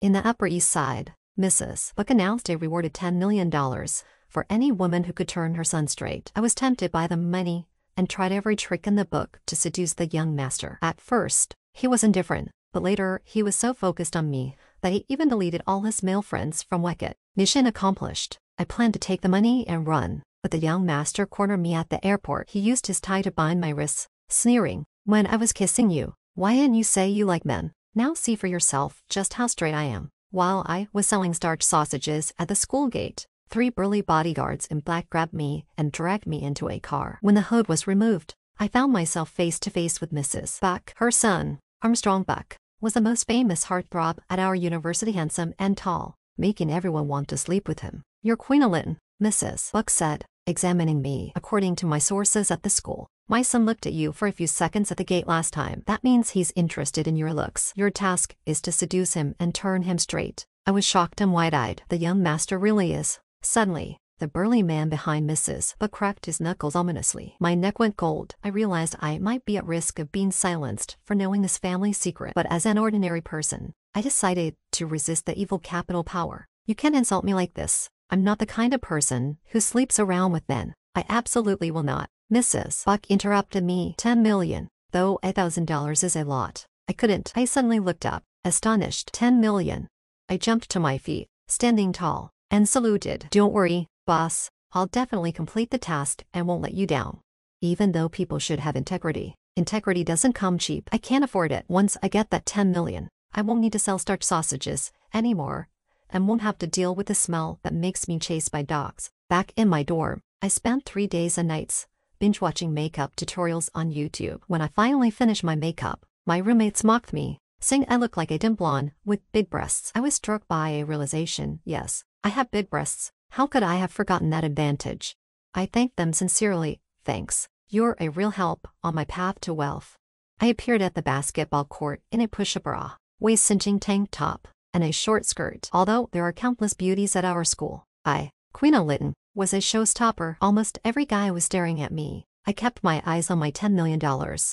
In the Upper East Side, Mrs. Buck announced a reward of $10 million for any woman who could turn her son straight. I was tempted by the money and tried every trick in the book to seduce the young master. At first, he was indifferent, but later he was so focused on me that he even deleted all his male friends from Wicket. Mission accomplished. I planned to take the money and run, but the young master cornered me at the airport. He used his tie to bind my wrists, sneering, "When I was kissing you, why didn't you say you like men? Now see for yourself just how straight I am." While I was selling starch sausages at the school gate, 3 burly bodyguards in black grabbed me and dragged me into a car. When the hood was removed, I found myself face to face with Mrs. Buck. Her son, Armstrong Buck, was the most famous heartthrob at our university, handsome and tall, making everyone want to sleep with him. "You're Queen Elin," Mrs. Buck said, examining me. "According to my sources at the school, my son looked at you for a few seconds at the gate last time. That means he's interested in your looks. Your task is to seduce him and turn him straight." I was shocked and wide-eyed. The young master really is. Suddenly, the burly man behind Mrs. Buck cracked his knuckles ominously. My neck went cold. I realized I might be at risk of being silenced for knowing this family secret, but as an ordinary person, I decided to resist the evil capital power. "You can't insult me like this. I'm not the kind of person who sleeps around with men. I absolutely will not." Mrs. Buck interrupted me. "10 million, though $1,000 is a lot." I couldn't. I suddenly looked up, astonished. 10 million. I jumped to my feet, standing tall, and saluted. "Don't worry, boss. I'll definitely complete the task and won't let you down." Even though people should have integrity, integrity doesn't come cheap. I can't afford it. Once I get that 10 million, I won't need to sell starch sausages anymore, and won't have to deal with the smell that makes me chased by dogs. Back in my dorm, I spent 3 days and nights binge-watching makeup tutorials on YouTube. When I finally finished my makeup, my roommates mocked me, saying I looked like a dim blonde with big breasts. I was struck by a realization. Yes, I have big breasts. How could I have forgotten that advantage? I thanked them sincerely. "Thanks. You're a real help on my path to wealth." I appeared at the basketball court in a push-up bra, waist-cinching tank top, and a short skirt. Although there are countless beauties at our school, Queen Elin, was a showstopper. Almost every guy was staring at me. I kept my eyes on my $10 million.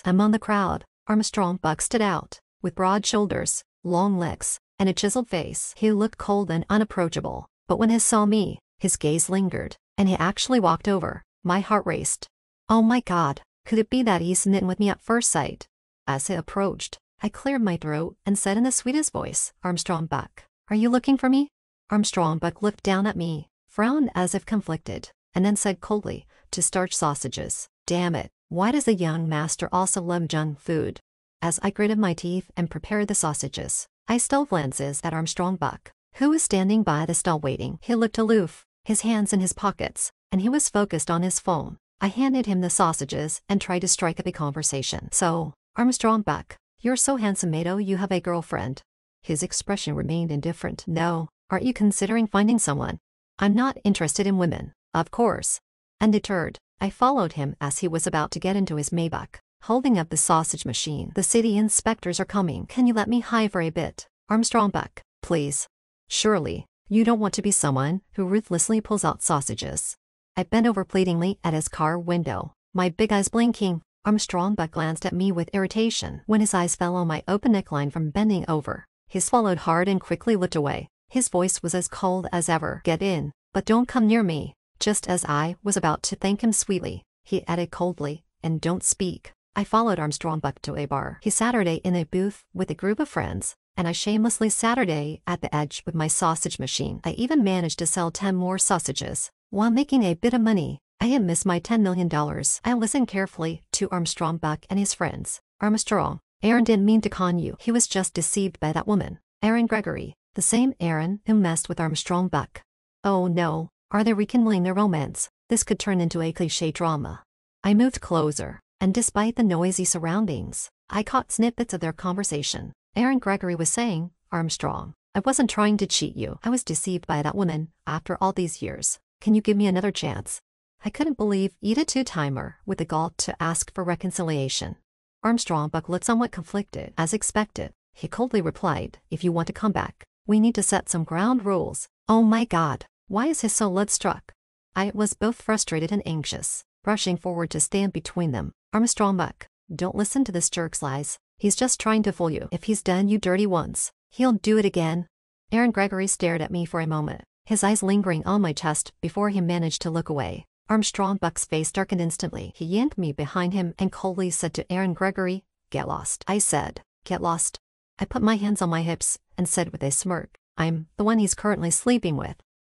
Among the crowd, Armstrong Buck stood out, with broad shoulders, long legs, and a chiseled face. He looked cold and unapproachable, but when he saw me, his gaze lingered, and he actually walked over. My heart raced. Oh my God, could it be that he's smitten with me at first sight? As he approached, I cleared my throat and said in the sweetest voice, "Armstrong Buck, are you looking for me?" Armstrong Buck looked down at me, frowned as if conflicted, and then said coldly, "To starch sausages." Damn it, why does the young master also love junk food? As I gritted my teeth and prepared the sausages, I stole glances at Armstrong Buck, who was standing by the stall waiting. He looked aloof, his hands in his pockets, and he was focused on his phone. I handed him the sausages and tried to strike up a conversation. "So, Armstrong Buck, you're so handsome, Mato, you have a girlfriend?" His expression remained indifferent. "No, aren't you considering finding someone?" "I'm not interested in women, of course." Undeterred, I followed him as he was about to get into his Maybach, holding up the sausage machine. "The city inspectors are coming. Can you let me hide for a bit, Armstrong Buck, please? Surely, you don't want to be someone who ruthlessly pulls out sausages." I bent over pleadingly at his car window, my big eyes blinking. Armstrong Buck glanced at me with irritation. When his eyes fell on my open neckline from bending over, he swallowed hard and quickly looked away. His voice was as cold as ever. "Get in, but don't come near me." Just as I was about to thank him sweetly, he added coldly, "And don't speak." I followed Armstrong Buck to a bar. He Saturday in a booth with a group of friends, and I shamelessly Saturday at the edge with my sausage machine. I even managed to sell 10 more sausages, while making a bit of money. I had missed my $10 million. I listened carefully to Armstrong Buck and his friends. "Armstrong, Aaron didn't mean to con you. He was just deceived by that woman, Erin Gregory, the same Aaron who messed with Armstrong Buck." "Oh no, are they rekindling their romance? This could turn into a cliché drama." I moved closer, and despite the noisy surroundings, I caught snippets of their conversation. Erin Gregory was saying, "Armstrong, I wasn't trying to cheat you. I was deceived by that woman after all these years. Can you give me another chance?" I couldn't believe Ida Two-Timer with the gall to ask for reconciliation. Armstrong Buck looked somewhat conflicted. As expected, he coldly replied, "If you want to come back, we need to set some ground rules." Oh my God, why is he so lead-struck? I was both frustrated and anxious, rushing forward to stand between them. "Armstrong Buck, don't listen to this jerk's lies. He's just trying to fool you. If he's done you dirty once, he'll do it again." Aaron Gregory stared at me for a moment, his eyes lingering on my chest before he managed to look away. Armstrong Buck's face darkened instantly. He yanked me behind him and coldly said to Aaron Gregory, "Get lost." I said, "Get lost?" I put my hands on my hips and said with a smirk, "I'm the one he's currently sleeping with."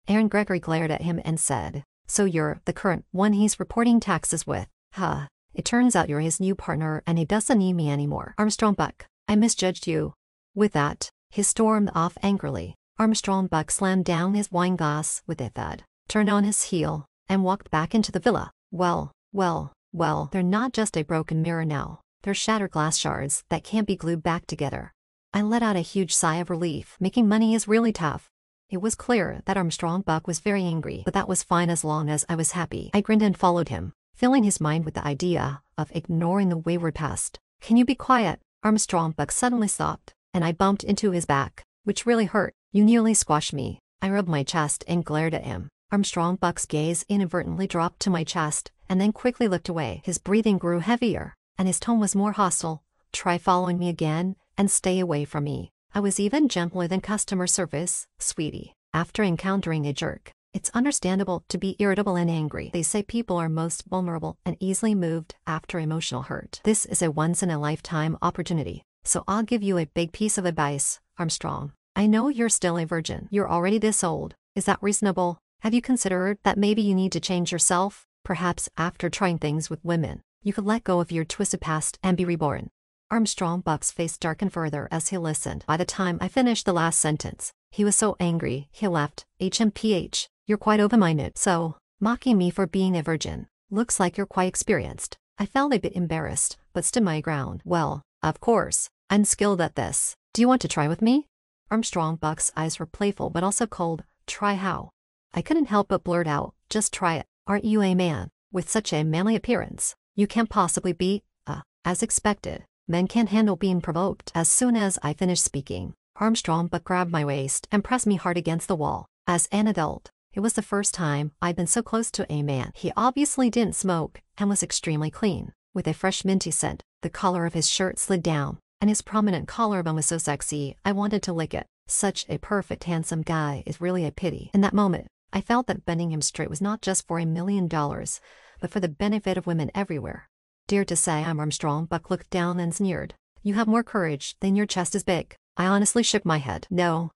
Aaron Gregory glared at him and said, "So you're the current one he's reporting taxes with, huh? It turns out you're his new partner and he doesn't need me anymore. Armstrong Buck, I misjudged you." With that, he stormed off angrily. Armstrong Buck slammed down his wine glass with a thud, turned on his heel, and walked back into the villa. Well, they're not just a broken mirror now. They're shattered glass shards that can't be glued back together. I let out a huge sigh of relief. Making money is really tough. It was clear that Armstrong Buck was very angry, but that was fine as long as I was happy. I grinned and followed him, filling his mind with the idea of ignoring the wayward past. "Can you be quiet?" Armstrong Buck suddenly stopped, and I bumped into his back, which really hurt. "You nearly squashed me." I rubbed my chest and glared at him. Armstrong Buck's gaze inadvertently dropped to my chest, and then quickly looked away. His breathing grew heavier, and his tone was more hostile. "Try following me again, and stay away from me." I was even gentler than customer service, sweetie. After encountering a jerk, it's understandable to be irritable and angry. They say people are most vulnerable and easily moved after emotional hurt. This is a once-in-a-lifetime opportunity, so I'll give you a big piece of advice, Armstrong. I know you're still a virgin. You're already this old. Is that reasonable? Have you considered that maybe you need to change yourself? Perhaps after trying things with women, you could let go of your twisted past and be reborn. Armstrong Buck's face darkened further as he listened. By the time I finished the last sentence, he was so angry, he laughed. "HMPH, you're quite open-minded. So, mocking me for being a virgin. Looks like you're quite experienced." I felt a bit embarrassed, but stood my ground. "Well, of course, I'm skilled at this. Do you want to try with me?" Armstrong Buck's eyes were playful but also cold. "Try how?" I couldn't help but blurt out, "Just try it. Aren't you a man? With such a manly appearance, you can't possibly be, as expected. Men can't handle being provoked." As soon as I finished speaking, Armstrong Buck grabbed my waist and pressed me hard against the wall. As an adult, it was the first time I'd been so close to a man. He obviously didn't smoke and was extremely clean, with a fresh minty scent. The collar of his shirt slid down, and his prominent collarbone was so sexy I wanted to lick it. Such a perfect, handsome guy is really a pity. In that moment, I felt that bending him straight was not just for $1 million, but for the benefit of women everywhere. "Dare to say I'm Armstrong?" Buck looked down and sneered. "You have more courage than your chest is big." I honestly shook my head. No,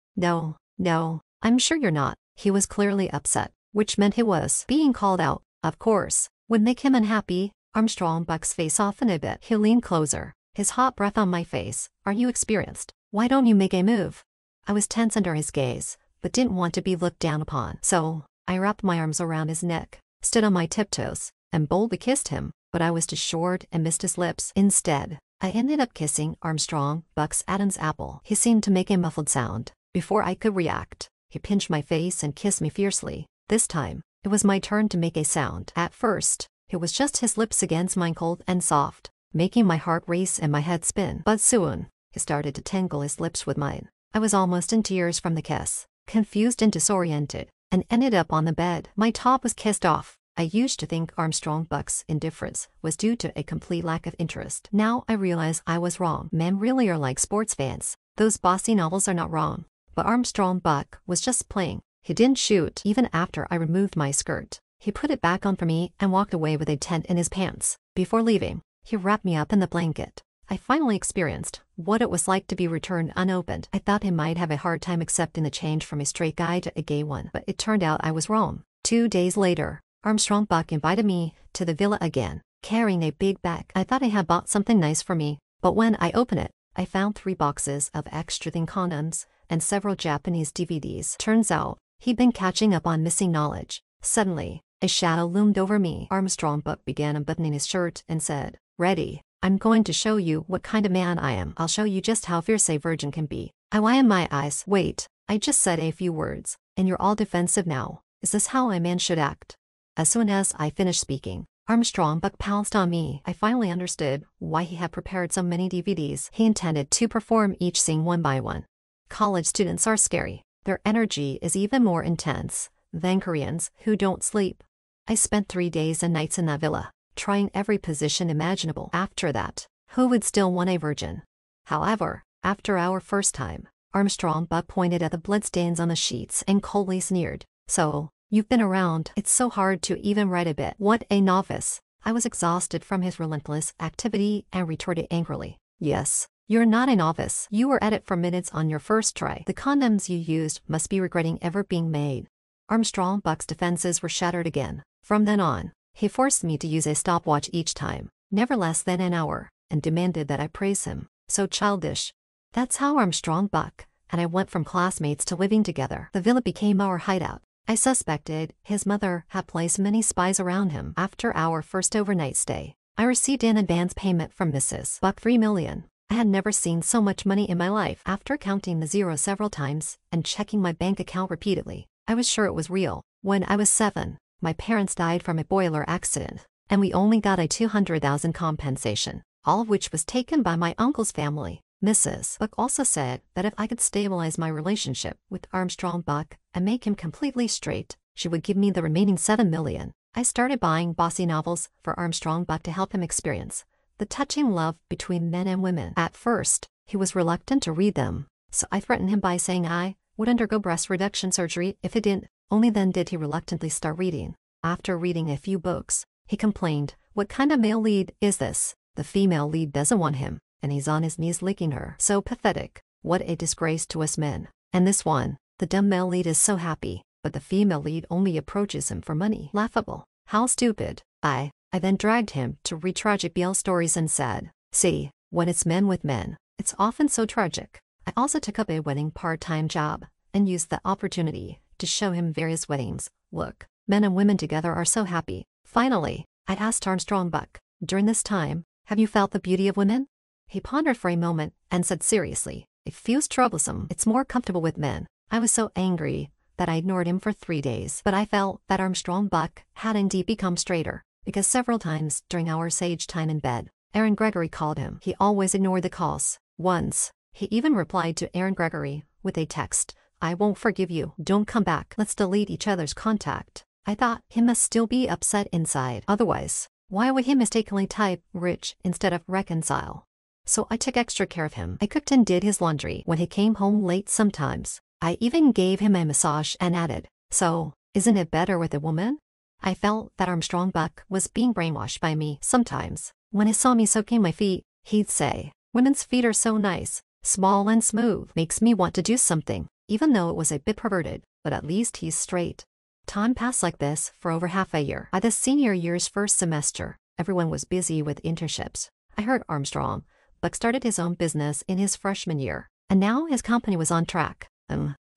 I'm sure you're not." He was clearly upset, which meant he was being called out, of course, would make him unhappy. Armstrong Buck's face softened a bit. He leaned closer, his hot breath on my face. "Are you experienced? Why don't you make a move?" I was tense under his gaze, but didn't want to be looked down upon. So, I wrapped my arms around his neck, stood on my tiptoes, and boldly kissed him, but I was too short and missed his lips. Instead, I ended up kissing Armstrong Buck's Adam's apple. He seemed to make a muffled sound. Before I could react, he pinched my face and kissed me fiercely. This time, it was my turn to make a sound. At first, it was just his lips against mine, cold and soft, making my heart race and my head spin. But soon, he started to tangle his lips with mine. I was almost in tears from the kiss, confused and disoriented, and ended up on the bed. My top was kissed off. I used to think Armstrong Buck's indifference was due to a complete lack of interest. Now I realize I was wrong. Men really are like sports fans. Those bossy novels are not wrong. But Armstrong Buck was just playing. He didn't shoot even after I removed my skirt. He put it back on for me and walked away with a tent in his pants. Before leaving, he wrapped me up in the blanket. I finally experienced what it was like to be returned unopened. I thought he might have a hard time accepting the change from a straight guy to a gay one, but it turned out I was wrong. 2 days later, Armstrong Buck invited me to the villa again, carrying a big bag. I thought he had bought something nice for me, but when I opened it, I found 3 boxes of extra thin condoms and several Japanese DVDs. Turns out, he'd been catching up on missing knowledge. Suddenly, a shadow loomed over me. Armstrong Buck began unbuttoning his shirt and said, "Ready? I'm going to show you what kind of man I am. I'll show you just how fierce a virgin can be." I widened my eyes. "Wait, I just said a few words, and you're all defensive now. Is this how a man should act?" As soon as I finished speaking, Armstrong Buck pounced on me. I finally understood why he had prepared so many DVDs. He intended to perform each scene one by one. College students are scary. Their energy is even more intense than Koreans who don't sleep. I spent 3 days and nights in that villa, trying every position imaginable. After that, who would still want a virgin? However, after our first time, Armstrong Buck pointed at the bloodstains on the sheets and coldly sneered. So, you've been around. It's so hard to even write a bit. What a novice. I was exhausted from his relentless activity and retorted angrily. Yes, you're not a novice. You were at it for minutes on your first try. The condoms you used must be regretting ever being made. Armstrong Buck's defenses were shattered again. From then on, he forced me to use a stopwatch each time, never less than an hour, and demanded that I praise him. So childish. That's how Armstrong Buck and I went from classmates to living together. The villa became our hideout. I suspected his mother had placed many spies around him. After our first overnight stay, I received an advance payment from Mrs. Buck, $3 million. I had never seen so much money in my life. After counting the zeros several times and checking my bank account repeatedly, I was sure it was real. When I was 7, my parents died from a boiler accident, and we only got a $200,000 compensation, all of which was taken by my uncle's family. Mrs. Buck also said that if I could stabilize my relationship with Armstrong Buck and make him completely straight, she would give me the remaining $7 million. I started buying bossy novels for Armstrong Buck to help him experience the touching love between men and women. At first, he was reluctant to read them, so I threatened him by saying I would undergo breast reduction surgery if he didn't. Only then did he reluctantly start reading. After reading a few books, he complained, "What kind of male lead is this? The female lead doesn't want him, and he's on his knees licking her. So pathetic. What a disgrace to us men. And this one, the dumb male lead is so happy, but the female lead only approaches him for money. Laughable. How stupid." I then dragged him to read tragic BL stories and said, "See, when it's men with men, it's often so tragic." I also took up a wedding part-time job and used the opportunity to show him various weddings. "Look, men and women together are so happy." Finally, I asked Armstrong Buck, "During this time, have you felt the beauty of women?" He pondered for a moment and said seriously, "It feels troublesome. It's more comfortable with men." I was so angry that I ignored him for 3 days. But I felt that Armstrong Buck had indeed become straighter, because several times during our sage time in bed, Aaron Gregory called him. He always ignored the calls. Once, he even replied to Aaron Gregory with a text, "I won't forgive you. Don't come back. Let's delete each other's contact." I thought he must still be upset inside. Otherwise, why would he mistakenly type rich instead of reconcile? So I took extra care of him. I cooked and did his laundry when he came home late sometimes. I even gave him a massage and added, "So, isn't it better with a woman?" I felt that Armstrong Buck was being brainwashed by me. Sometimes, when he saw me soaking my feet, he'd say, "Women's feet are so nice, small and smooth. Makes me want to do something," even though it was a bit perverted, but at least he's straight. Time passed like this for over half a year. By the senior year's first semester, everyone was busy with internships. I heard Armstrong Buck started his own business in his freshman year, and now his company was on track.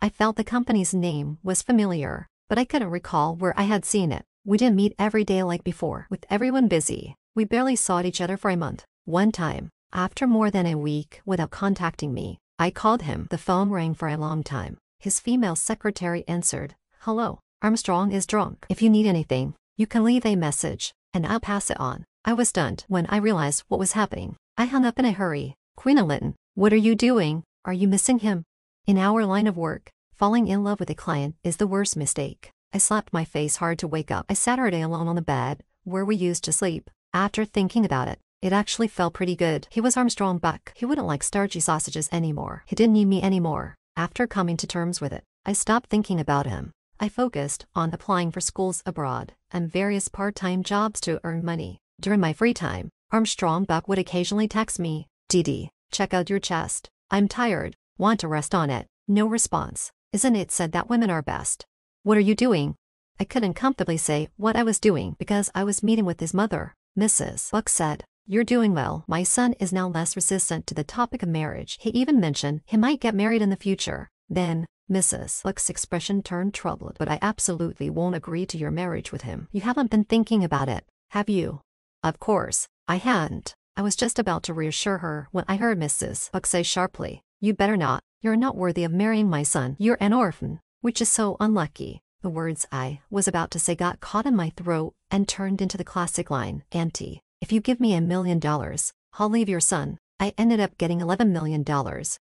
I felt the company's name was familiar, but I couldn't recall where I had seen it. We didn't meet every day like before. With everyone busy, we barely saw each other for a month. One time, after more than a week without contacting me, I called him. The phone rang for a long time. His female secretary answered, "Hello, Armstrong is drunk. If you need anything, you can leave a message, and I'll pass it on." I was stunned when I realized what was happening. I hung up in a hurry. "Queen-Elyn, what are you doing? Are you missing him?" In our line of work, falling in love with a client is the worst mistake. I slapped my face hard to wake up. I Saturday alone on the bed, where we used to sleep. After thinking about it, it actually felt pretty good. He was Armstrong Buck. He wouldn't like starchy sausages anymore. He didn't need me anymore. After coming to terms with it, I stopped thinking about him. I focused on applying for schools abroad and various part-time jobs to earn money. During my free time, Armstrong Buck would occasionally text me, "Dee, check out your chest. I'm tired. Want to rest on it?" No response. "Isn't it said that women are best? What are you doing?" I couldn't comfortably say what I was doing because I was meeting with his mother. Mrs. Buck said, "You're doing well. My son is now less resistant to the topic of marriage. He even mentioned he might get married in the future." Then, Mrs. Buck's expression turned troubled. "But I absolutely won't agree to your marriage with him. You haven't been thinking about it, have you?" Of course, I hadn't. I was just about to reassure her when I heard Mrs. Buck say sharply, "You better not. You're not worthy of marrying my son. You're an orphan, which is so unlucky." The words I was about to say got caught in my throat and turned into the classic line, "Auntie, if you give me $1 million, I'll leave your son." I ended up getting $11 million.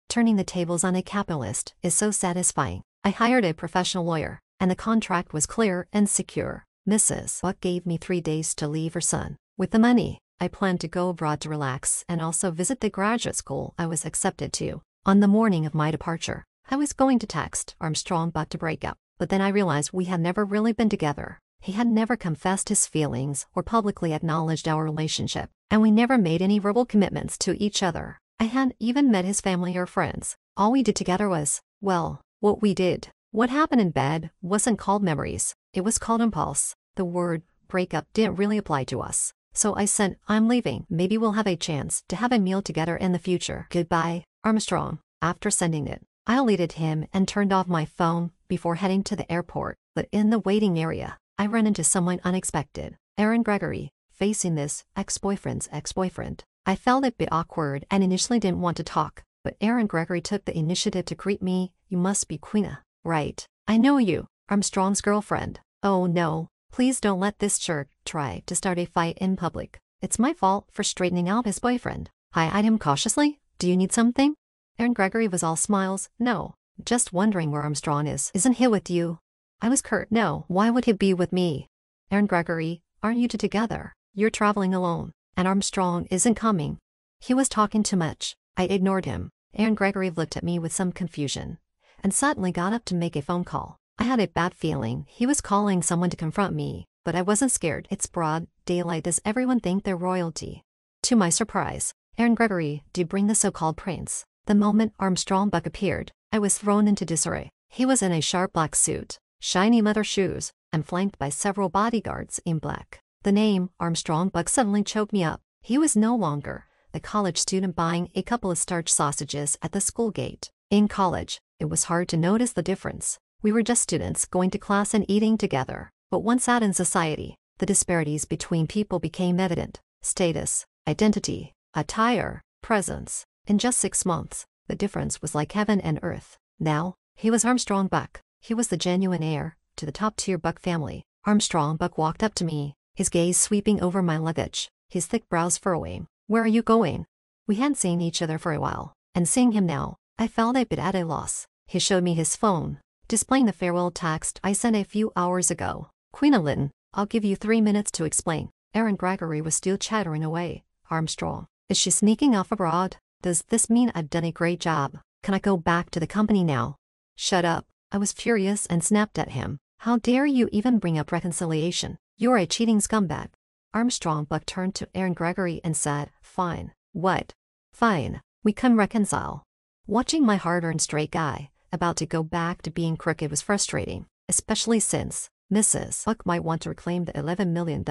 Turning the tables on a capitalist is so satisfying. I hired a professional lawyer, and the contract was clear and secure. Mrs. Buck gave me 3 days to leave her son. With the money, I planned to go abroad to relax and also visit the graduate school I was accepted to. On the morning of my departure, I was going to text Armstrong Buck to break up, but then I realized we had never really been together. He had never confessed his feelings or publicly acknowledged our relationship, and we never made any verbal commitments to each other. I hadn't even met his family or friends. All we did together was, well, what we did. What happened in bed wasn't called memories, it was called impulse. The word breakup didn't really apply to us. So I sent, I'm leaving, maybe we'll have a chance to have a meal together in the future. Goodbye, Armstrong. After sending it, I deleted him and turned off my phone before heading to the airport. But in the waiting area, I ran into someone unexpected. Aaron Gregory, facing this ex-boyfriend's ex-boyfriend. I felt a bit awkward and initially didn't want to talk, but Aaron Gregory took the initiative to greet me. You must be Queena, right? I know you, Armstrong's girlfriend. Oh no, please don't let this jerk try to start a fight in public. It's my fault for straightening out his boyfriend. I eyed him cautiously. Do you need something? Aaron Gregory was all smiles. No, just wondering where Armstrong is. Isn't he with you? I was curt. No, why would he be with me? Aaron Gregory, aren't you two together? You're traveling alone, and Armstrong isn't coming. He was talking too much. I ignored him. Aaron Gregory looked at me with some confusion, and suddenly got up to make a phone call. I had a bad feeling he was calling someone to confront me, but I wasn't scared. It's broad daylight. Does everyone think they're royalty? To my surprise, Aaron Gregory did bring the so-called prince. The moment Armstrong Buck appeared, I was thrown into disarray. He was in a sharp black suit, shiny leather shoes, and flanked by several bodyguards in black. The name Armstrong Buck suddenly choked me up. He was no longer the college student buying a couple of starch sausages at the school gate. In college, it was hard to notice the difference. We were just students going to class and eating together. But once out in society, the disparities between people became evident. Status, identity, attire, presence. In just 6 months, the difference was like heaven and earth. Now, he was Armstrong Buck. He was the genuine heir to the top-tier Buck family. Armstrong Buck walked up to me, his gaze sweeping over my luggage, his thick brows furrowing. Where are you going? We hadn't seen each other for a while, and seeing him now, I felt a bit at a loss. He showed me his phone, displaying the farewell text I sent a few hours ago. Queena Litton, I'll give you 3 minutes to explain. Aaron Gregory was still chattering away. Armstrong, is she sneaking off abroad? Does this mean I've done a great job? Can I go back to the company now? Shut up. I was furious and snapped at him. How dare you even bring up reconciliation? You're a cheating scumbag. Armstrong Buck turned to Aaron Gregory and said, fine. What? Fine. We can reconcile. Watching my hard-earned straight guy about to go back to being crooked was frustrating, especially since Mrs. Buck might want to reclaim the $11 million.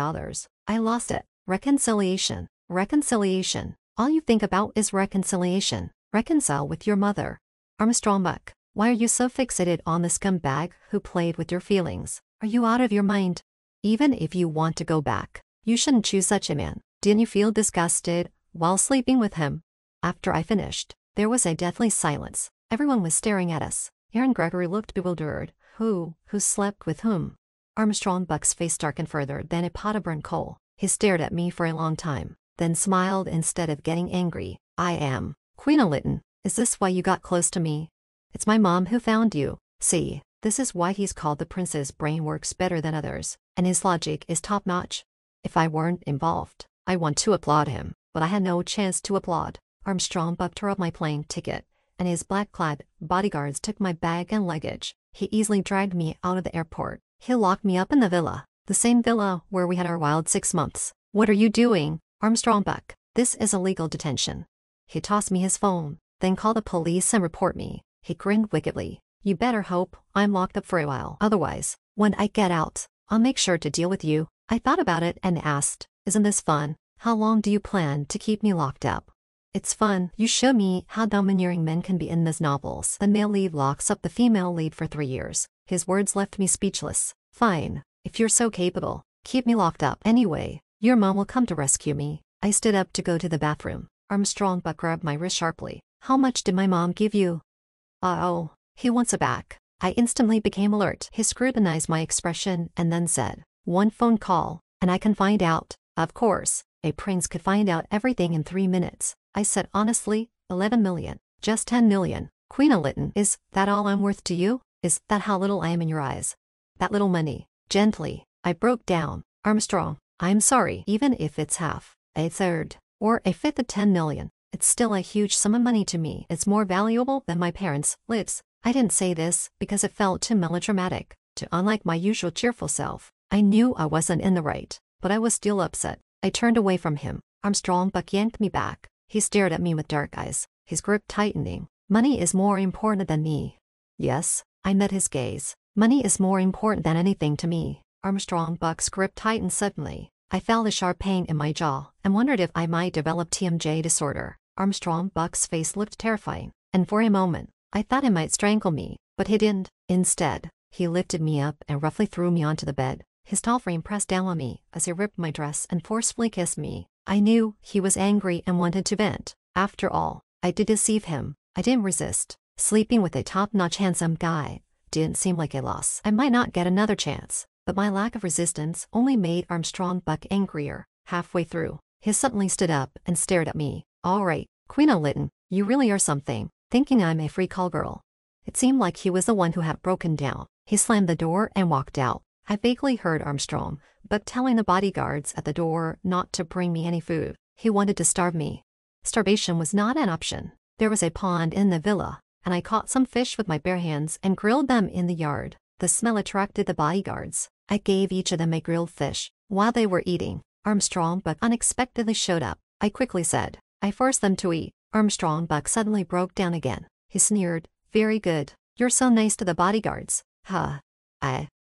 I lost it. Reconciliation. Reconciliation. All you think about is reconciliation. Reconcile with your mother. Armstrong Buck, why are you so fixated on the scumbag who played with your feelings? Are you out of your mind? Even if you want to go back, you shouldn't choose such a man. Didn't you feel disgusted while sleeping with him? After I finished, there was a deathly silence. Everyone was staring at us. Aaron Gregory looked bewildered. Who slept with whom? Armstrong Buck's face darkened further than a pot of burnt coal. He stared at me for a long time, then smiled instead of getting angry. I am Queena Litton. Is this why you got close to me? It's my mom who found you. See, this is why he's called the prince's brain works better than others, and his logic is top-notch. If I weren't involved, I want to applaud him, but I had no chance to applaud. Armstrong Buck tore up my plane ticket, and his black-clad bodyguards took my bag and luggage. He easily dragged me out of the airport. He locked me up in the villa, the same villa where we had our wild 6 months. What are you doing, Armstrong Buck? This is illegal detention. He tossed me his phone, then called the police and report me. He grinned wickedly. You better hope I'm locked up for a while. Otherwise, when I get out, I'll make sure to deal with you. I thought about it and asked, isn't this fun? How long do you plan to keep me locked up? It's fun. You show me how domineering men can be in these novels. The male lead locks up the female lead for 3 years. His words left me speechless. Fine. If you're so capable, keep me locked up. Anyway, your mom will come to rescue me. I stood up to go to the bathroom. Armstrong Buck grabbed my wrist sharply. How much did my mom give you? Oh, he wants it back. I instantly became alert. He scrutinized my expression and then said, 1 phone call, and I can find out. Of course, a prince could find out everything in 3 minutes. I said honestly, 11 million. Just 10 million. Queena Litton, is that all I'm worth to you? Is that how little I am in your eyes? That little money. Gently, I broke down. Armstrong, I'm sorry. Even if it's half, a third, or a fifth of 10 million, It's still a huge sum of money to me. It's more valuable than my parents' lives. I didn't say this because it felt too melodramatic, too unlike my usual cheerful self. I knew I wasn't in the right, but I was still upset. I turned away from him. Armstrong Buck yanked me back. He stared at me with dark eyes, his grip tightening. Money is more important than me. Yes, I met his gaze. Money is more important than anything to me. Armstrong Buck's grip tightened suddenly. I felt a sharp pain in my jaw and wondered if I might develop TMJ disorder. Armstrong Buck's face looked terrifying, and for a moment, I thought he might strangle me, but he didn't. Instead, he lifted me up and roughly threw me onto the bed. His tall frame pressed down on me as he ripped my dress and forcefully kissed me. I knew he was angry and wanted to vent. After all, I did deceive him. I didn't resist. Sleeping with a top-notch handsome guy didn't seem like a loss. I might not get another chance, but my lack of resistance only made Armstrong Buck angrier. Halfway through, he suddenly stood up and stared at me. All right, Queen O'Lytton, you really are something, thinking I'm a free call girl. It seemed like he was the one who had broken down. He slammed the door and walked out. I vaguely heard Armstrong Buck telling the bodyguards at the door not to bring me any food. He wanted to starve me. Starvation was not an option. There was a pond in the villa, and I caught some fish with my bare hands and grilled them in the yard. The smell attracted the bodyguards. I gave each of them a grilled fish. While they were eating, Armstrong Buck unexpectedly showed up. I quickly said, I forced them to eat. Armstrong Buck suddenly broke down again. He sneered, very good. You're so nice to the bodyguards. Huh.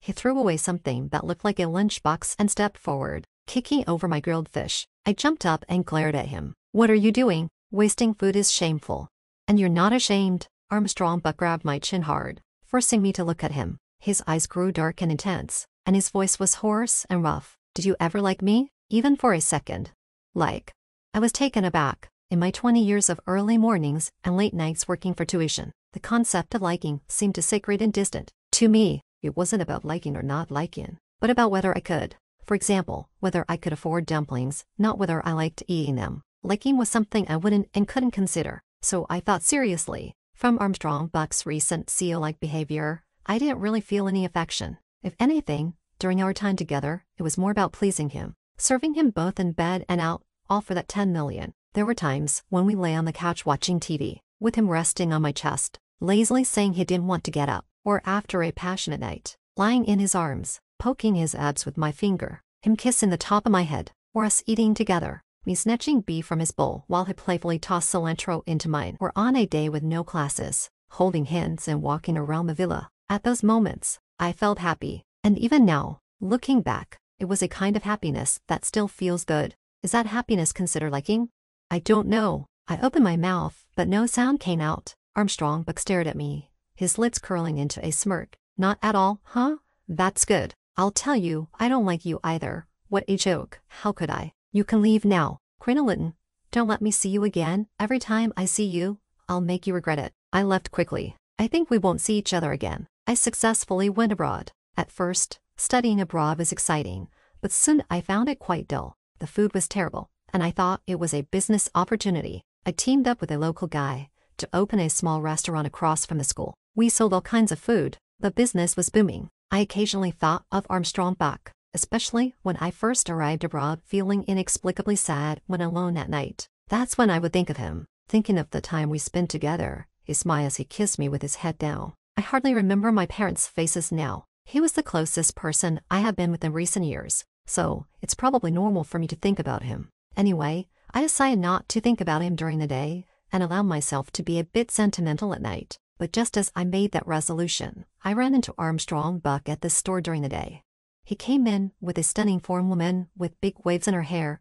He threw away something that looked like a lunchbox and stepped forward, kicking over my grilled fish. I jumped up and glared at him. What are you doing? Wasting food is shameful. And you're not ashamed? Armstrong Buck grabbed my chin hard, forcing me to look at him. His eyes grew dark and intense, and his voice was hoarse and rough. Did you ever like me? Even for a second? Like? I was taken aback. In my 20 years of early mornings and late nights working for tuition, the concept of liking seemed too sacred and distant. To me, it wasn't about liking or not liking, but about whether I could. For example, whether I could afford dumplings, not whether I liked eating them. Liking was something I wouldn't and couldn't consider, so I thought seriously. From Armstrong Buck's recent CEO-like behavior, I didn't really feel any affection. If anything, during our time together, it was more about pleasing him, serving him both in bed and out, all for that 10 million. There were times when we lay on the couch watching TV, with him resting on my chest, lazily saying he didn't want to get up, or after a passionate night, lying in his arms, poking his abs with my finger, him kissing the top of my head, or us eating together, me snatching beef from his bowl while he playfully tossed cilantro into mine, or on a day with no classes, holding hands and walking around the villa. At those moments, I felt happy, and even now, looking back, it was a kind of happiness that still feels good. Is that happiness considered liking? I don't know. I opened my mouth, but no sound came out. Armstrong Buck stared at me, his lips curling into a smirk. Not at all, huh? That's good. I'll tell you, I don't like you either. What a joke. How could I? You can leave now. Queen O'Lytton, don't let me see you again. Every time I see you, I'll make you regret it. I left quickly. I think we won't see each other again. I successfully went abroad. At first, studying abroad was exciting, but soon I found it quite dull. The food was terrible, and I thought it was a business opportunity. I teamed up with a local guy to open a small restaurant across from the school. We sold all kinds of food. The business was booming. I occasionally thought of Armstrong Buck, especially when I first arrived abroad feeling inexplicably sad when alone at night. That's when I would think of him, thinking of the time we spent together, his smile as he kissed me with his head down. I hardly remember my parents' faces now. He was the closest person I have been with in recent years, so it's probably normal for me to think about him. Anyway, I decided not to think about him during the day and allow myself to be a bit sentimental at night. But just as I made that resolution, I ran into Armstrong Buck at the store during the day. He came in with a stunning foreign woman with big waves in her hair,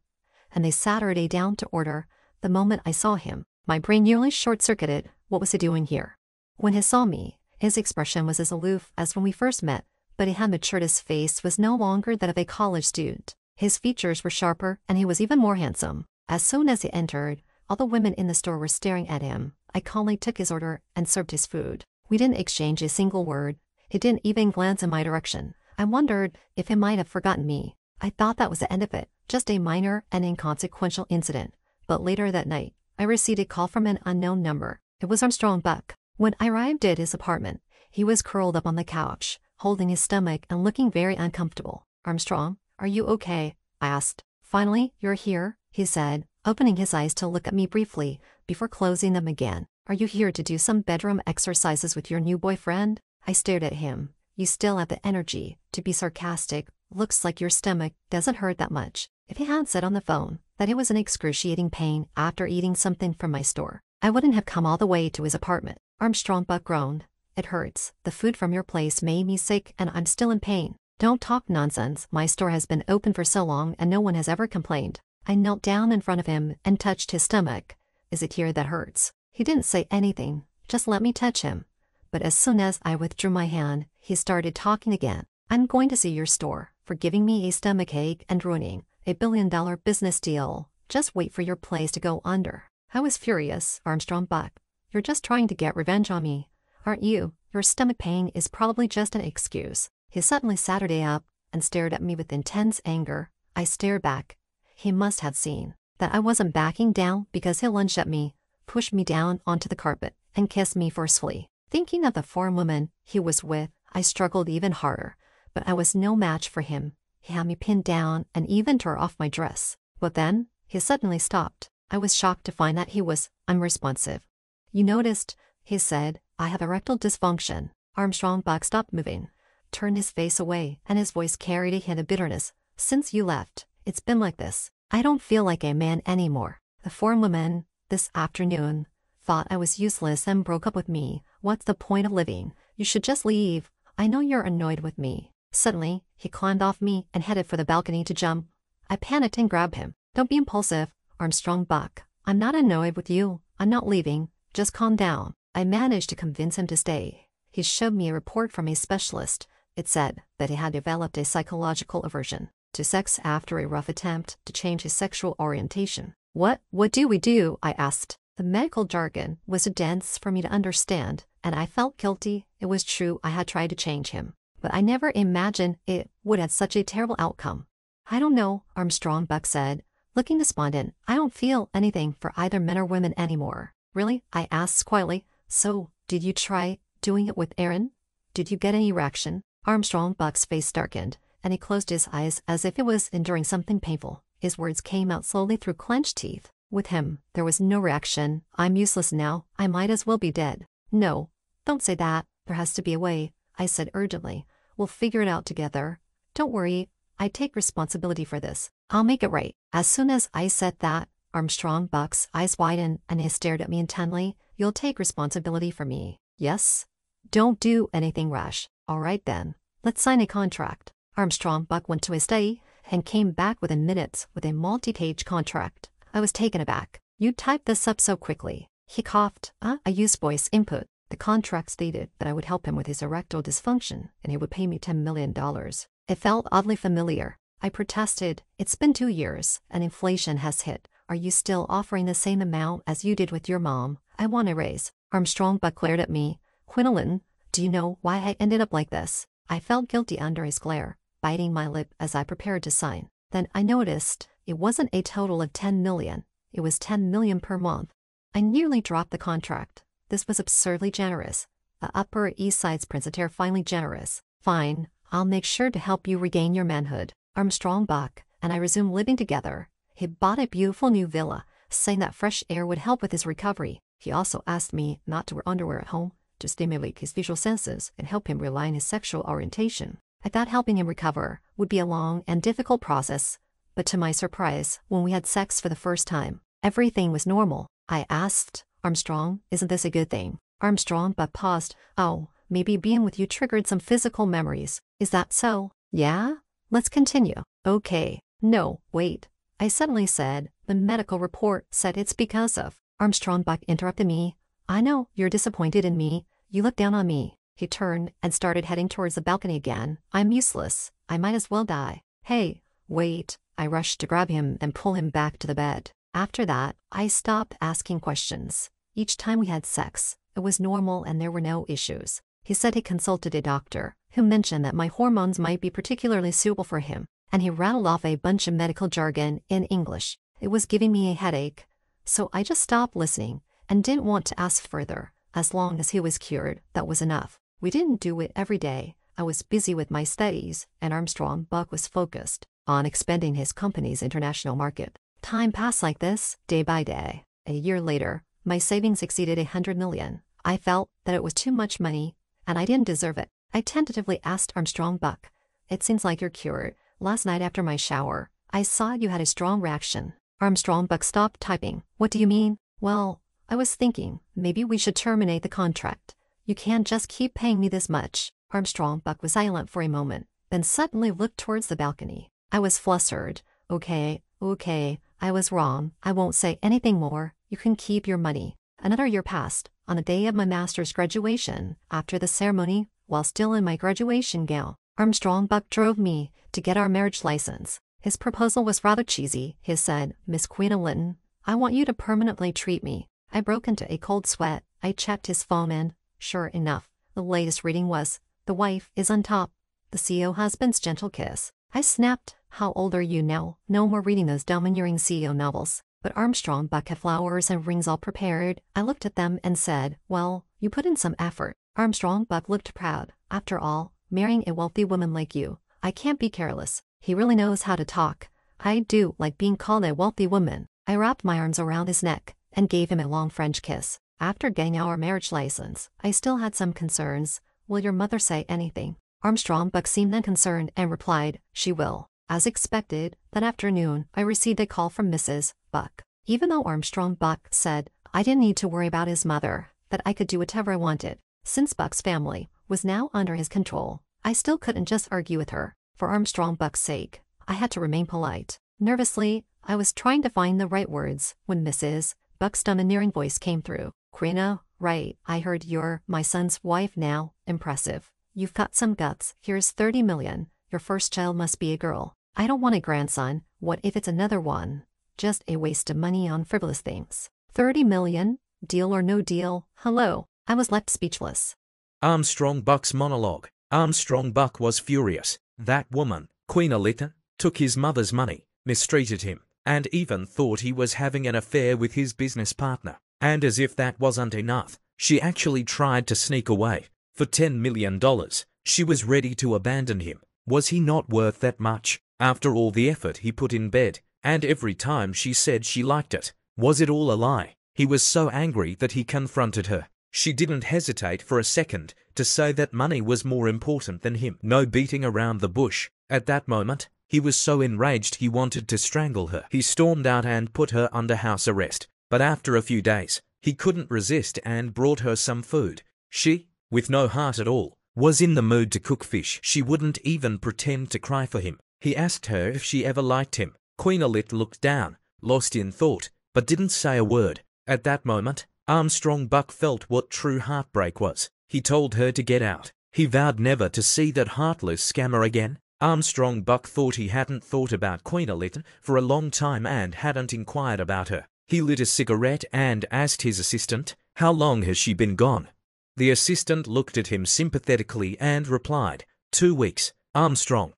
and they sat her down to order. The moment I saw him, my brain nearly short-circuited. What was he doing here? When he saw me, his expression was as aloof as when we first met, but he had matured. His face was no longer that of a college student. His features were sharper, and he was even more handsome. As soon as he entered, all the women in the store were staring at him. I calmly took his order and served his food. We didn't exchange a single word. He didn't even glance in my direction. I wondered if he might have forgotten me. I thought that was the end of it, just a minor and inconsequential incident. But later that night, I received a call from an unknown number. It was Armstrong Buck. When I arrived at his apartment, he was curled up on the couch, holding his stomach and looking very uncomfortable. Armstrong, are you okay? I asked. Finally, you're here, he said. opening his eyes to look at me briefly before closing them again. Are you here to do some bedroom exercises with your new boyfriend? I stared at him. You still have the energy to be sarcastic. Looks like your stomach doesn't hurt that much. If he had said on the phone that it was an excruciating pain after eating something from my store, I wouldn't have come all the way to his apartment. Armstrong Buck groaned. It hurts. The food from your place made me sick and I'm still in pain. Don't talk nonsense. My store has been open for so long and no one has ever complained. I knelt down in front of him and touched his stomach. Is it here that hurts? He didn't say anything, just let me touch him. But as soon as I withdrew my hand, he started talking again. I'm going to sue your store for giving me a stomachache and ruining a billion-dollar business deal. Just wait for your place to go under. I was furious. Armstrong Buck, you're just trying to get revenge on me, aren't you? Your stomach pain is probably just an excuse. He suddenly sat up and stared at me with intense anger. I stared back. He must have seen that I wasn't backing down because he lunged at me, pushed me down onto the carpet, and kissed me forcefully. Thinking of the foreign woman he was with, I struggled even harder, but I was no match for him. He had me pinned down and even tore off my dress. But then, he suddenly stopped. I was shocked to find that he was unresponsive. You noticed, he said, I have erectile dysfunction. Armstrong Buck stopped moving, turned his face away, and his voice carried a hint of bitterness. Since you left, it's been like this. I don't feel like a man anymore. The foreign woman, this afternoon, thought I was useless and broke up with me. What's the point of living? You should just leave. I know you're annoyed with me. Suddenly, he climbed off me and headed for the balcony to jump. I panicked and grabbed him. Don't be impulsive, Armstrong Buck. I'm not annoyed with you. I'm not leaving. Just calm down. I managed to convince him to stay. He showed me a report from a specialist. It said that he had developed a psychological aversion to sex after a rough attempt to change his sexual orientation. What do we do? I asked. The medical jargon was too dense for me to understand, and I felt guilty. It was true I had tried to change him, but I never imagined it would have such a terrible outcome. I don't know, Armstrong Buck said, looking despondent. I don't feel anything for either men or women anymore. Really? I asked quietly. So, did you try doing it with Aaron? Did you get any reaction? Armstrong Buck's face darkened, and he closed his eyes as if he was enduring something painful. His words came out slowly through clenched teeth. With him, there was no reaction. I'm useless now. I might as well be dead. No, don't say that. There has to be a way, I said urgently. We'll figure it out together. Don't worry. I take responsibility for this. I'll make it right. As soon as I said that, Armstrong Buck's eyes widened and he stared at me intently. You'll take responsibility for me. Yes? Don't do anything rash. All right then. Let's sign a contract. Armstrong Buck went to his study and came back within minutes with a multi-page contract. I was taken aback. You typed this up so quickly. He coughed. I used voice input. The contract stated that I would help him with his erectile dysfunction and he would pay me $10 million. It felt oddly familiar. I protested. It's been 2 years and inflation has hit. Are you still offering the same amount as you did with your mom? I want a raise. Armstrong Buck glared at me. Quinlan, do you know why I ended up like this? I felt guilty under his glare, biting my lip as I prepared to sign. Then I noticed it wasn't a total of $10 million. It was $10 million per month. I nearly dropped the contract. This was absurdly generous. The Upper East Side's principal finally generous. Fine, I'll make sure to help you regain your manhood. Armstrong Buck and I resumed living together. He bought a beautiful new villa, saying that fresh air would help with his recovery. He also asked me not to wear underwear at home to stimulate his visual senses and help him realign his sexual orientation. I thought helping him recover would be a long and difficult process, but to my surprise, when we had sex for the first time, everything was normal. I asked, Armstrong, isn't this a good thing? Armstrong Buck paused. Oh, maybe being with you triggered some physical memories. Is that so? Yeah? Let's continue. Okay. No, wait. I suddenly said, the medical report said it's because of. Armstrong Buck interrupted me. I know, you're disappointed in me. You look down on me. He turned and started heading towards the balcony again. I'm useless. I might as well die. Hey, wait. I rushed to grab him and pull him back to the bed. After that, I stopped asking questions. Each time we had sex, it was normal and there were no issues. He said he consulted a doctor, who mentioned that my hormones might be particularly suitable for him, and he rattled off a bunch of medical jargon in English. It was giving me a headache. So I just stopped listening and didn't want to ask further. As long as he was cured, that was enough. We didn't do it every day. I was busy with my studies, and Armstrong Buck was focused on expanding his company's international market. Time passed like this, day by day. A year later, my savings exceeded 100 million. I felt that it was too much money, and I didn't deserve it. I tentatively asked Armstrong Buck, "It seems like you're cured. Last night after my shower, I saw you had a strong reaction." Armstrong Buck stopped typing. "What do you mean?" "Well, I was thinking, maybe we should terminate the contract. You can't just keep paying me this much." Armstrong Buck was silent for a moment, then suddenly looked towards the balcony. I was flustered. Okay, I was wrong. I won't say anything more. You can keep your money." Another year passed. On the day of my master's graduation, after the ceremony, while still in my graduation gown, Armstrong Buck drove me to get our marriage license. His proposal was rather cheesy. He said, "Miss Queena Linton, I want you to permanently treat me." I broke into a cold sweat. I checked his phone and, sure enough, the latest reading was, "The wife is on top. The CEO husband's gentle kiss." I snapped, "How old are you now? No more reading those domineering CEO novels." But Armstrong Buck had flowers and rings all prepared. I looked at them and said, "Well, you put in some effort." Armstrong Buck looked proud. "After all, marrying a wealthy woman like you, I can't be careless." He really knows how to talk. I do like being called a wealthy woman. I wrapped my arms around his neck and gave him a long French kiss. After getting our marriage license, I still had some concerns. "Will your mother say anything?" Armstrong Buck seemed unconcerned and replied, "She will." As expected, that afternoon, I received a call from Mrs. Buck. Even though Armstrong Buck said I didn't need to worry about his mother, that I could do whatever I wanted, since Buck's family was now under his control, I still couldn't just argue with her. For Armstrong Buck's sake, I had to remain polite. Nervously, I was trying to find the right words when Mrs. Buck's domineering voice came through. "Queena, right, I heard you're my son's wife now. Impressive. You've got some guts. Here's 30 million. Your first child must be a girl. I don't want a grandson. What if it's another one? Just a waste of money on frivolous things. 30 million? Deal or no deal? Hello." I was left speechless. Armstrong Buck's monologue. Armstrong Buck was furious. That woman, Queena Linton, took his mother's money, mistreated him, and even thought he was having an affair with his business partner. And as if that wasn't enough, she actually tried to sneak away. For $10 million, she was ready to abandon him. Was he not worth that much? After all the effort he put in bed, and every time she said she liked it, was it all a lie? He was so angry that he confronted her. She didn't hesitate for a second to say that money was more important than him. No beating around the bush. At that moment, he was so enraged he wanted to strangle her. He stormed out and put her under house arrest. But after a few days, he couldn't resist and brought her some food. She, with no heart at all, was in the mood to cook fish. She wouldn't even pretend to cry for him. He asked her if she ever liked him. Queena Linton looked down, lost in thought, but didn't say a word. At that moment, Armstrong Buck felt what true heartbreak was. He told her to get out. He vowed never to see that heartless scammer again. Armstrong Buck thought he hadn't thought about Queena Linton for a long time and hadn't inquired about her. He lit a cigarette and asked his assistant, "How long has she been gone?" The assistant looked at him sympathetically and replied, 2 weeks. Armstrong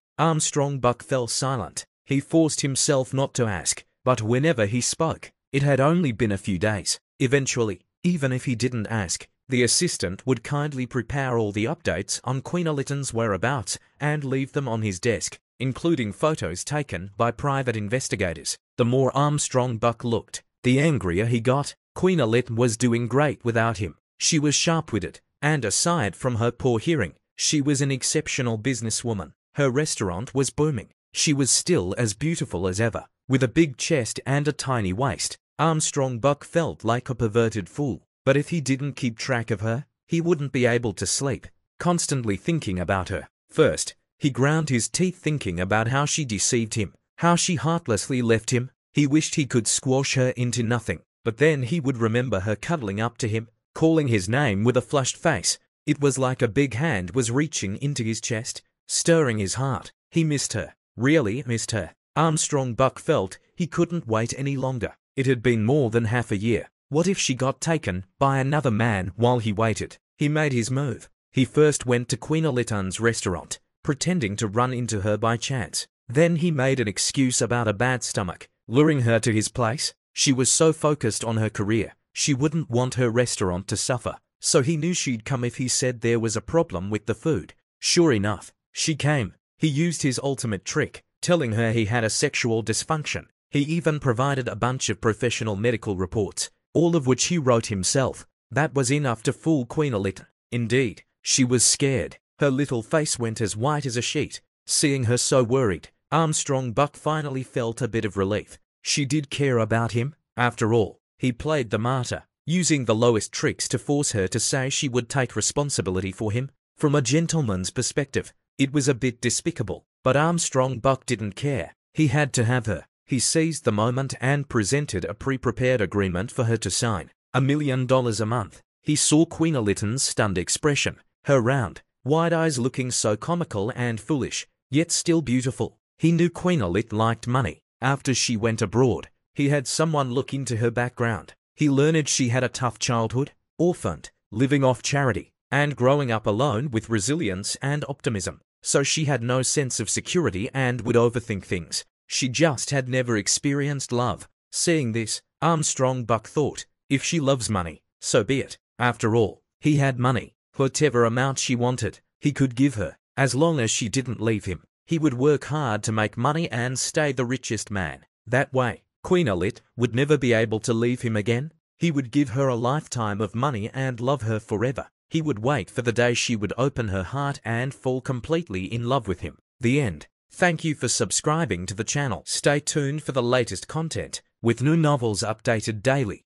Buck fell silent. He forced himself not to ask, but whenever he spoke, it had only been a few days. Eventually, even if he didn't ask, the assistant would kindly prepare all the updates on Queena Linton's whereabouts and leave them on his desk, including photos taken by private investigators. The more Armstrong Buck looked, the angrier he got. Queena Linton was doing great without him. She was sharp-witted, and aside from her poor hearing, she was an exceptional businesswoman. Her restaurant was booming. She was still as beautiful as ever, with a big chest and a tiny waist. Armstrong Buck felt like a perverted fool, but if he didn't keep track of her, he wouldn't be able to sleep, constantly thinking about her. First, he ground his teeth thinking about how she deceived him, how she heartlessly left him. He wished he could squash her into nothing, but then he would remember her cuddling up to him, calling his name with a flushed face. It was like a big hand was reaching into his chest, stirring his heart. He missed her, really missed her. Armstrong Buck felt he couldn't wait any longer. It had been more than half a year. What if she got taken by another man while he waited? He made his move. He first went to Queena Linton's restaurant, pretending to run into her by chance. Then he made an excuse about a bad stomach, luring her to his place. She was so focused on her career, she wouldn't want her restaurant to suffer, so he knew she'd come if he said there was a problem with the food. Sure enough, she came. He used his ultimate trick, telling her he had a sexual dysfunction. He even provided a bunch of professional medical reports, all of which he wrote himself. That was enough to fool Queen Elita. Indeed, she was scared. Her little face went as white as a sheet. Seeing her so worried, Armstrong Buck finally felt a bit of relief. She did care about him. After all, he played the martyr, using the lowest tricks to force her to say she would take responsibility for him. From a gentleman's perspective, it was a bit despicable, but Armstrong Buck didn't care. He had to have her. He seized the moment and presented a pre-prepared agreement for her to sign. $1 million a month. He saw Queen Elita's stunned expression, her round, wide eyes looking so comical and foolish, yet still beautiful. He knew Queen Elita liked money. After she went abroad, he had someone look into her background. He learned she had a tough childhood, orphaned, living off charity, and growing up alone with resilience and optimism. So she had no sense of security and would overthink things. She just had never experienced love. Seeing this, Armstrong Buck thought, if she loves money, so be it. After all, he had money. Whatever amount she wanted, he could give her. As long as she didn't leave him, he would work hard to make money and stay the richest man. That way, Queen Elita would never be able to leave him again. He would give her a lifetime of money and love her forever. He would wait for the day she would open her heart and fall completely in love with him. The end. Thank you for subscribing to the channel. Stay tuned for the latest content, with new novels updated daily.